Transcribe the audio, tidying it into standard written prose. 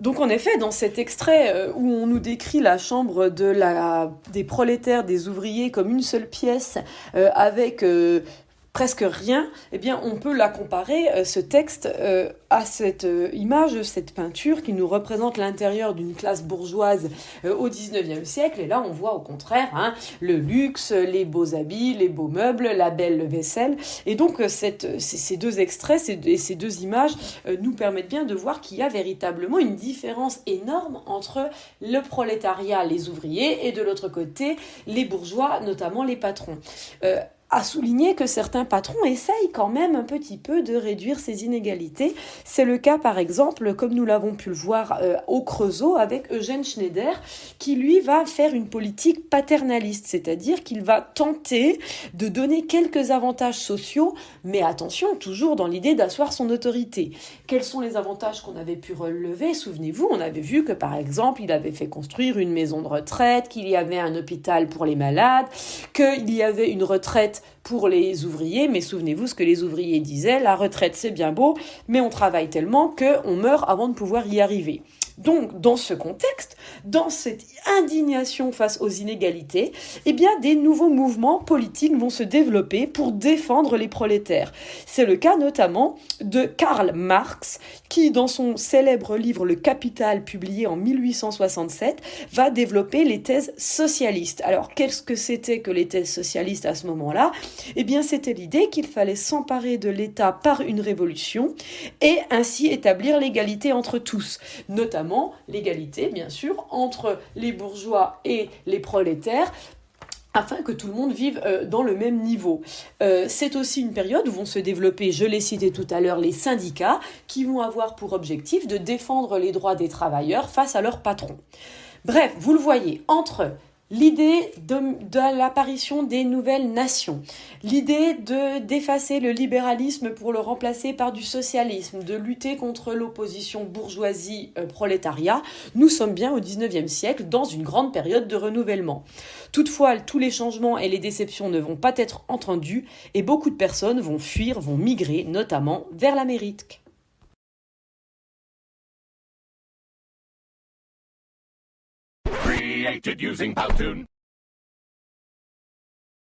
Donc en effet, dans cet extrait où on nous décrit la chambre des prolétaires, des ouvriers comme une seule pièce avec presque rien, eh bien on peut la comparer, ce texte, à cette image, cette peinture qui nous représente l'intérieur d'une classe bourgeoise au 19e siècle. Et là on voit au contraire le luxe, les beaux habits, les beaux meubles, la belle vaisselle. Et donc ces deux extraits et ces deux images nous permettent bien de voir qu'il y a véritablement une différence énorme entre le prolétariat, les ouvriers, et de l'autre côté, les bourgeois, notamment les patrons. À souligner que certains patrons essayent quand même un petit peu de réduire ces inégalités. C'est le cas, par exemple, comme nous l'avons pu le voir au Creusot avec Eugène Schneider, qui lui va faire une politique paternaliste, c'est-à-dire qu'il va tenter de donner quelques avantages sociaux, mais attention, toujours dans l'idée d'asseoir son autorité. Quels sont les avantages qu'on avait pu relever? Souvenez-vous, on avait vu que, par exemple, il avait fait construire une maison de retraite, qu'il y avait un hôpital pour les malades, qu'il y avait une retraite pour les ouvriers, mais souvenez-vous ce que les ouvriers disaient, la retraite c'est bien beau, mais on travaille tellement qu'on meurt avant de pouvoir y arriver. Donc, dans ce contexte, dans cette indignation face aux inégalités, eh bien, des nouveaux mouvements politiques vont se développer pour défendre les prolétaires. C'est le cas notamment de Karl Marx, qui, dans son célèbre livre Le Capital, publié en 1867, va développer les thèses socialistes. Alors, qu'est-ce que c'était que les thèses socialistes à ce moment-là? Eh bien, c'était l'idée qu'il fallait s'emparer de l'État par une révolution et ainsi établir l'égalité entre tous, notamment l'égalité, bien sûr, entre les bourgeois et les prolétaires, afin que tout le monde vive dans le même niveau. C'est aussi une période où vont se développer, je l'ai cité tout à l'heure, les syndicats, qui vont avoir pour objectif de défendre les droits des travailleurs face à leurs patrons. Bref, vous le voyez, entre l'idée de l'apparition des nouvelles nations, l'idée d'effacer le libéralisme pour le remplacer par du socialisme, de lutter contre l'opposition bourgeoisie-prolétariat, nous sommes bien au 19e siècle dans une grande période de renouvellement. Toutefois, tous les changements et les déceptions ne vont pas être entendus et beaucoup de personnes vont fuir, vont migrer, notamment vers l'Amérique. Created using Powtoon.